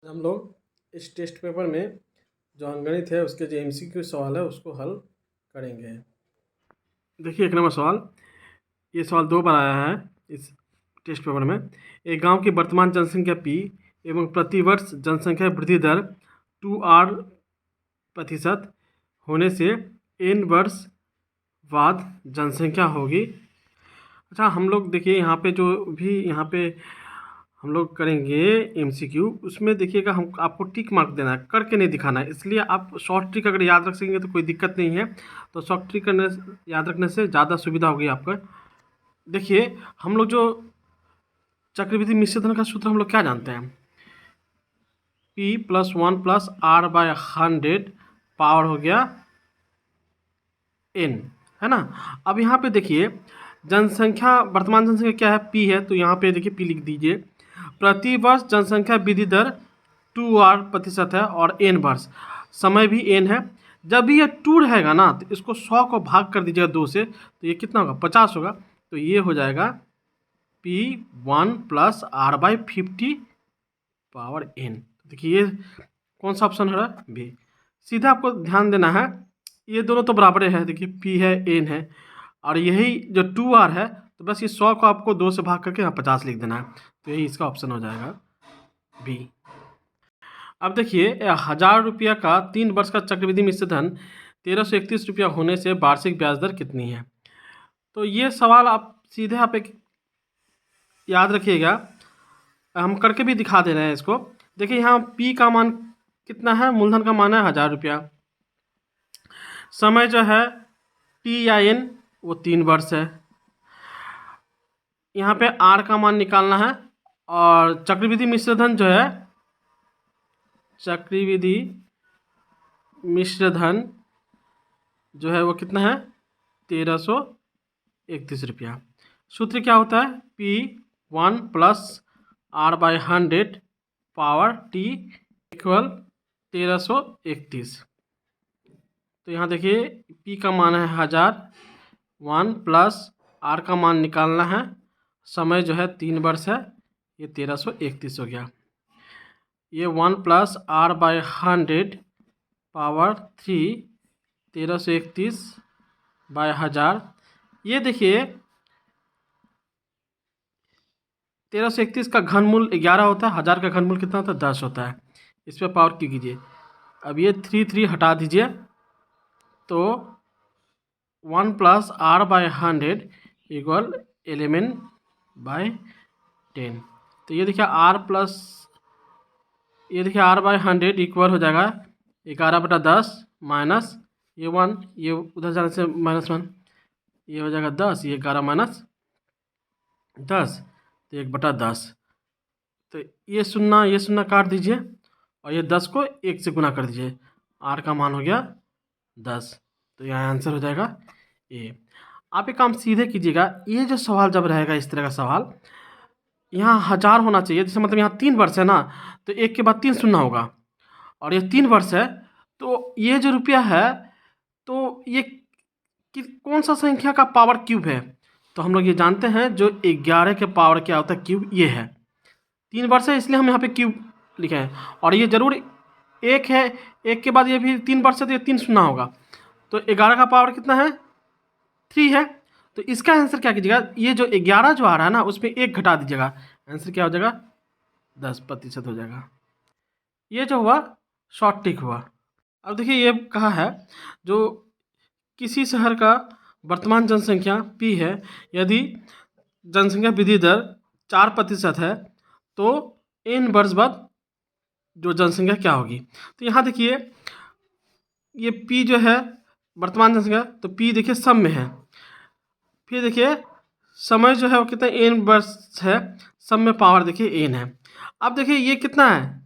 हम लोग इस टेस्ट पेपर में जो अंकगणित है उसके जो एमसीक्यू सवाल है उसको हल करेंगे। देखिए 1 नंबर सवाल, ये सवाल 2 बार आया है इस टेस्ट पेपर में। एक गांव की वर्तमान जनसंख्या P एवं प्रतिवर्ष जनसंख्या वृद्धि दर 2R% होने से n वर्ष बाद जनसंख्या होगी। अच्छा, हम लोग देखिए यहाँ पे जो भी यहाँ पे हम लोग करेंगे एमसीक्यू, उसमें देखिएगा हम आपको टिक मार्क देना है, करके नहीं दिखाना है। इसलिए आप शॉर्ट ट्रिक अगर याद रख सकेंगे तो कोई दिक्कत नहीं है। तो शॉर्ट ट्रिक करने याद रखने से ज़्यादा सुविधा होगी आपका। देखिए हम लोग जो चक्रवृद्धि मिश्र धन का सूत्र हम लोग क्या जानते हैं, P+1+R/100 पावर हो गया n, है ना। अब यहाँ पे देखिए जनसंख्या, वर्तमान जनसंख्या क्या है, P है, तो यहाँ पे देखिए P लिख दीजिए। प्रति वर्ष जनसंख्या वृद्धि दर 2R% है और n वर्ष, समय भी n है। जब भी ये 2 रहेगा ना तो इसको 100 को भाग कर दीजिएगा 2 से, तो ये कितना होगा, 50 होगा। तो ये हो जाएगा P1+R/50 पावर n। देखिए ये कौन सा ऑप्शन हो रहा है, बी। सीधा आपको ध्यान देना है, ये दोनों तो बराबर है। देखिए P है, n है, और यही जो 2R है, तो बस ये 100 को आपको 2 से भाग करके यहाँ 50 लिख देना है। तो यही इसका ऑप्शन हो जाएगा बी। अब देखिए 1000 रुपया का 3 वर्ष का चक्रवृद्धि मिश्र धन 1331 रुपया होने से वार्षिक ब्याज दर कितनी है। तो ये सवाल आप सीधे आप एक याद रखिएगा, हम करके भी दिखा दे रहे हैं इसको। देखिए यहाँ P का मान कितना है, मूलधन का मान है 1000 रुपया, समय जो है T या N वो 3 वर्ष है। यहाँ पे R का मान निकालना है, और चक्रवृद्धि मिश्र धन जो है, चक्रवृद्धि मिश्र धन जो है वो कितना है, 1331 रुपया। सूत्र क्या होता है, P1+R/100 पावर T इक्वल 1331। तो यहाँ देखिए P का मान है 1000, 1+R का मान निकालना है, समय जो है 3 वर्ष है, ये 1331 हो गया। ये 1+R/100 पावर 3 1331/1000। ये देखिए 1331 का घनमूल 11 होता है, 1000 का घनमूल कितना होता है, 10 होता है। इस पर पावर क्यों कीजिए। अब ये 3 हटा दीजिए, तो 1+R/100 इक्वल 11/10। तो ये देखिए R/100 इक्वल हो जाएगा 11/10 माइनस ये 1, ये उधर जाने से -1, ये हो जाएगा 10, ये 11 माइनस 10, तो 1/10। तो ये शून्य काट दीजिए, और ये 10 को 1 से गुना कर दीजिए, R का मान हो गया 10। तो यहाँ आंसर हो जाएगा ए। आप एक काम सीधे कीजिएगा, ये जो सवाल जब रहेगा इस तरह का सवाल, यहाँ 1000 होना चाहिए, जैसे मतलब यहाँ 3 वर्ष है ना, तो 1 के बाद 3 शून्य होगा, और ये 3 वर्ष है, तो ये जो रुपया है, तो ये कौन सा संख्या का पावर क्यूब है। तो हम लोग ये जानते हैं जो 11 के पावर क्या होता है क्यूब, ये है। 3 वर्ष है इसलिए हम यहाँ पे क्यूब लिखे हैं, और ये जरूर 1 है, 1 के बाद ये भी 3 वर्ष है, तो ये 3 शून्य होगा, तो 11 का पावर कितना है, 3 है। तो इसका आंसर क्या कीजिएगा, ये जो 11 जो आ रहा है ना, उसमें 1 घटा दीजिएगा, आंसर क्या हो जाएगा, 10% हो जाएगा। ये जो हुआ शॉर्ट ट्रिक हुआ। अब देखिए ये कहा है जो किसी शहर का वर्तमान जनसंख्या P है, यदि जनसंख्या वृद्धि दर 4% है, तो n वर्ष बाद जो जनसंख्या क्या होगी। तो यहाँ देखिए ये P जो है वर्तमान जनसंख्या, तो P देखिए सम में है, फिर देखिए समय जो है वो कितना, n वर्ष है, सम में पावर देखिए n है। अब देखिए ये कितना है,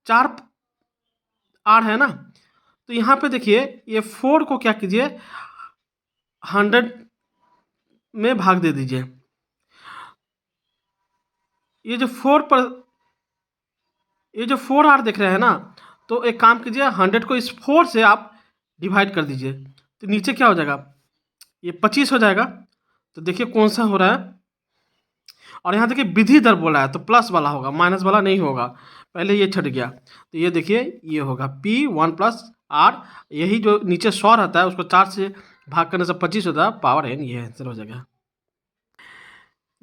4R है ना, तो यहाँ पे देखिए ये 4 को क्या कीजिए, 100 में भाग दे दीजिए। ये जो 4R देख रहे हैं ना, तो एक काम कीजिए, 100 को इस 4 से आप डिवाइड कर दीजिए, तो नीचे क्या हो जाएगा, ये 25 हो जाएगा। तो देखिए कौन सा हो रहा है, और यहाँ देखिए वृद्धि दर बोला है, तो प्लस वाला होगा, माइनस वाला नहीं होगा। पहले ये छट गया, तो ये देखिए ये होगा P1+R, यही जो नीचे 100 रहता है उसको 4 से भाग करने से 25 होता है, पावर n, ये आंसर हो जाएगा।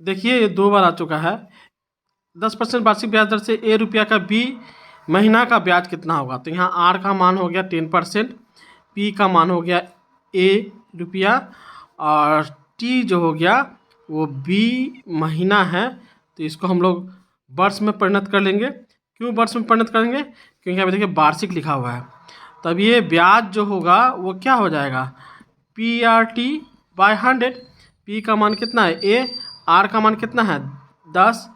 देखिए ये 2 बार आ चुका है। 10% वार्षिक ब्याज दर से A रुपया का B महीना का ब्याज कितना होगा? तो यहाँ R का मान हो गया 10%, P का मान हो गया A रुपया, और T जो हो गया वो B महीना है, तो इसको हम लोग वर्ष में परिणत कर लेंगे। क्यों वर्ष में परिणत करेंगे? क्योंकि यहाँ पे देखिए वार्षिक लिखा हुआ है, तब ये ब्याज जो होगा वो क्या हो जाएगा, PRT/100। P का मान कितना है A, R का मान कितना है 10,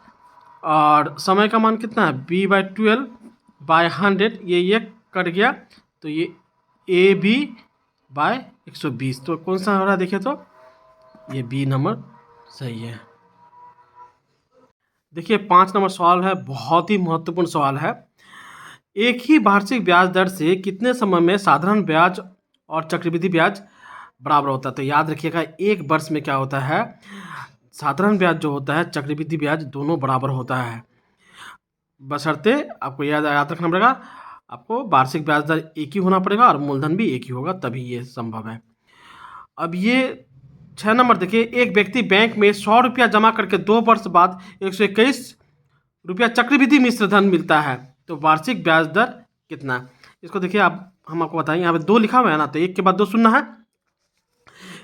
और समय का मान कितना है B/12/100, ये कट गया, तो ये AB/120। तो कौन सा हो रहा है देखिए, तो ये B नंबर सही है। देखिए 5 नंबर सवाल है, बहुत ही महत्वपूर्ण सवाल है। एक ही वार्षिक ब्याज दर से कितने समय में साधारण ब्याज और चक्रवृद्धि ब्याज बराबर होता है? तो याद रखिएगा, एक वर्ष में क्या होता है, साधारण ब्याज जो होता है, चक्रवृद्धि ब्याज, दोनों बराबर होता है, बशर्ते आपको याद रखना पड़ेगा, आपको वार्षिक ब्याज दर एक ही होना पड़ेगा और मूलधन भी एक ही होगा, तभी ये संभव है। अब ये 6 नंबर देखिए, एक व्यक्ति बैंक में 100 रुपया जमा करके 2 वर्ष बाद 121 रुपया चक्रवृद्धि मिश्र धन मिलता है, तो वार्षिक ब्याज दर कितना? इसको देखिए, आप हम आपको बताएं, यहाँ पे 2 लिखा हुआ है ना, तो एक के बाद 2 सुनना है,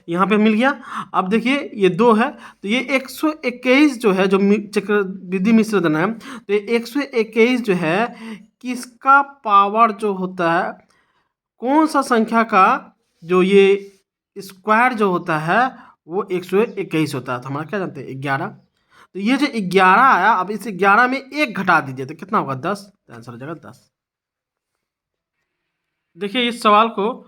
यहाँ पे मिल गया। अब देखिए ये 2 है, तो ये 121 जो है, जो चक्रवृद्धि मिश्र धन है, तो ये 121 जो है किसका पावर जो होता है, कौन सा संख्या का जो ये स्क्वायर जो होता है वो 121 होता है। तो हमारा क्या जानते हैं 11, तो ये जो 11 आया, अब इस 11 में 1 घटा दीजिए तो कितना होगा 10, तो आंसर हो जाएगा 10। देखिए इस सवाल को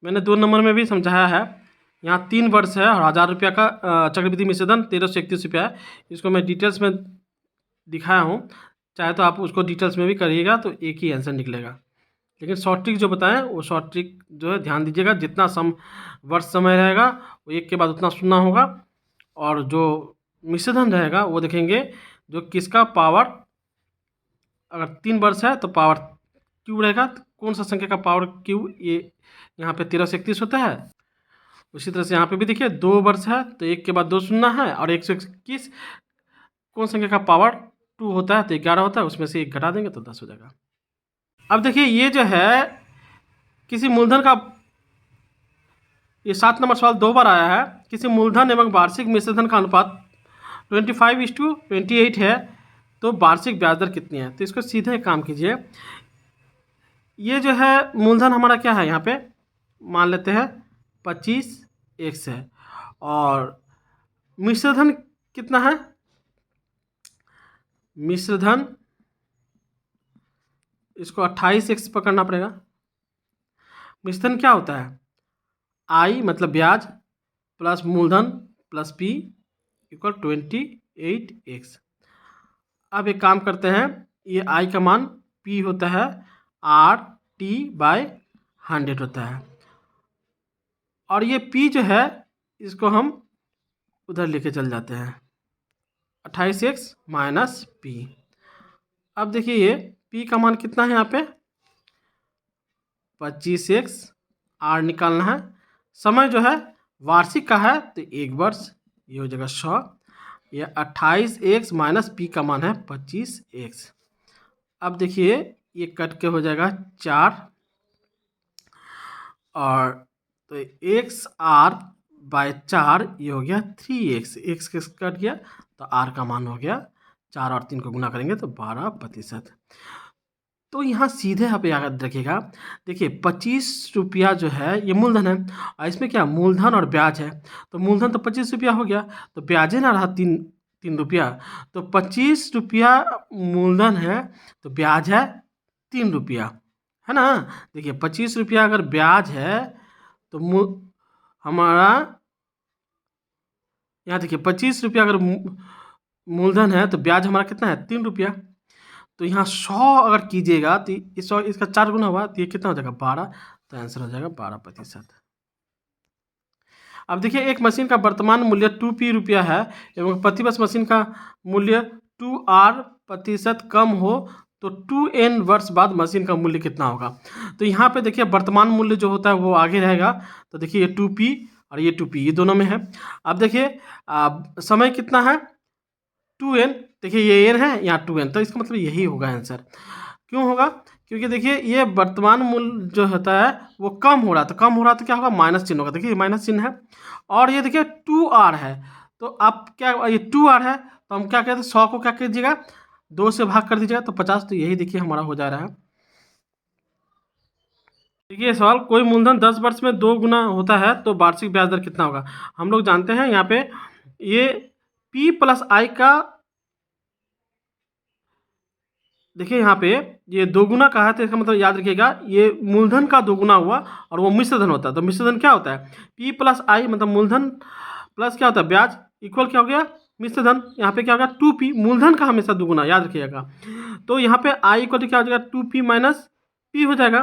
मैंने 2 नंबर में भी समझाया है। यहाँ 3 वर्ष है और 1000 रुपया का चक्रवृद्धि मिश्र धन 1331 रुपया है। इसको मैं डिटेल्स में दिखाया हूँ, चाहे तो आप उसको डिटेल्स में भी करिएगा तो एक ही आंसर निकलेगा। लेकिन शॉर्ट ट्रिक जो बताएं वो शॉर्ट ट्रिक जो है ध्यान दीजिएगा, जितना वर्ष समय रहेगा वो एक के बाद उतना सुनना होगा, और जो मिश्रधन रहेगा वो देखेंगे जो किसका पावर, अगर 3 वर्ष है तो पावर क्यू रहेगा, तो कौन सा संख्या का पावर क्यू, ये यहाँ पे 1331 होता है। उसी तरह से यहाँ पे भी देखिए 2 वर्ष है तो एक के बाद 2 सुनना है, और 121 कौन संख्या का पावर 2 होता है तो 11 होता है, उसमें से 1 घटा देंगे तो 10 हो जाएगा। अब देखिए ये जो है किसी मूलधन का, ये 7 नंबर सवाल 2 बार आया है, किसी मूलधन एवं वार्षिक मिश्रधन का अनुपात 25:28 है, तो वार्षिक ब्याज दर कितनी है? तो इसको सीधे काम कीजिए, ये जो है मूलधन हमारा क्या है, यहाँ पे मान लेते हैं 25x है, और मिश्रधन कितना है, मिश्रधन इसको 28x पकड़ना पड़ेगा। मिश्रधन क्या होता है, I मतलब ब्याज प्लस मूलधन प्लस P इक्वल 28x। अब एक काम करते हैं, ये I का मान P होता है, RT/100 होता है, और ये P जो है इसको हम उधर लेके चल जाते हैं, 28x माइनस P। अब देखिए ये P का मान कितना है, यहाँ पे 25x, R निकालना है, समय जो है वार्षिक का है तो 1 वर्ष, ये हो जाएगा 100, ये 28x माइनस P का मान है 25x। अब देखिए ये कट के हो जाएगा 4, और तो XR/4 ये हो गया 3x, x कट गया तो R का मान हो गया 4 और 3 को गुना करेंगे तो 12%। तो यहाँ सीधे आप याद रखिएगा, देखिए 25 रुपया जो है ये मूलधन है, और इसमें क्या मूलधन और ब्याज है, तो मूलधन तो 25 रुपया हो गया, तो ब्याज ना रहा 3 रुपया, तो 25 रुपया मूलधन है तो ब्याज है 3 रुपया, है ना। देखिए 25 रुपया अगर ब्याज है तो हमारा यहाँ देखिए 25 रुपया अगर मूलधन है तो ब्याज हमारा कितना है 3 रुपया, तो यहाँ 100 अगर कीजिएगा तो 100 इसका 4 गुना हुआ तो ये कितना हो जाएगा 12, तो आंसर हो जाएगा 12%। अब देखिए एक मशीन का वर्तमान मूल्य 2p रुपया है एवं प्रतिवर्ष मशीन का मूल्य 2r% कम हो तो 2n वर्ष बाद मशीन का मूल्य कितना होगा। तो यहाँ पे देखिए वर्तमान मूल्य जो होता है वो आगे रहेगा। तो देखिए ये 2p और ये 2p ये दोनों में है। अब देखिए समय कितना है 2n, देखिए ये n है यहाँ 2n, तो इसका मतलब यही होगा आंसर। क्यों होगा, क्योंकि देखिए ये वर्तमान मूल्य जो होता है वो कम हो रहा है, तो कम हो रहा है तो क्या होगा माइनस चिन्ह होगा। देखिए माइनस चिन्ह है और ये देखिए 2r है, तो आप क्या ये 2r है तो हम क्या कहते हैं 100 को क्या कीजिएगा 2 से भाग कर दीजिएगा तो 50, तो यही देखिए हमारा हो जा रहा है। देखिए सवाल, कोई मूलधन 10 वर्ष में 2 गुना होता है तो वार्षिक ब्याज दर कितना होगा। हम लोग जानते हैं यहाँ पे ये p प्लस आई का, देखिए यहाँ पे ये 2 गुना का है तो इसका मतलब याद रखिएगा ये मूलधन का 2 गुना हुआ और वो मिश्र धन होता है। तो मिश्र धन क्या होता है p प्लस आई, मतलब मूलधन प्लस क्या होता है ब्याज, इक्वल क्या हो गया मिश्र धन। यहाँ पे क्या होगा 2p, मूलधन का हमेशा 2 गुना याद रखिएगा। तो यहाँ पे आई इक्वल टू क्या हो जाएगा 2p माइनस p हो जाएगा।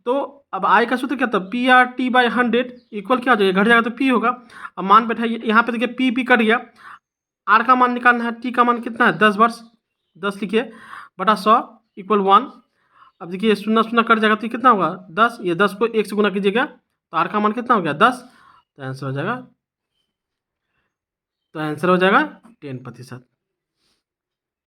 तो अब आई का सूत्र क्या था PRT/100 इक्वल क्या हो जाएगा, घट जाएगा तो p होगा। अब मान बैठाइए, यहाँ पे देखिए p कट गया, r का मान निकालना है, t का मान कितना है 10 वर्ष, 10 लिखिए बटा 100 इक्वल 1। अब देखिए शून्य शून्य कट जाएगा तो ये कितना होगा 10, ये 10 को 1 से गुना कीजिएगा तो r का मान कितना हो गया 10, तो आंसर हो जाएगा 10%।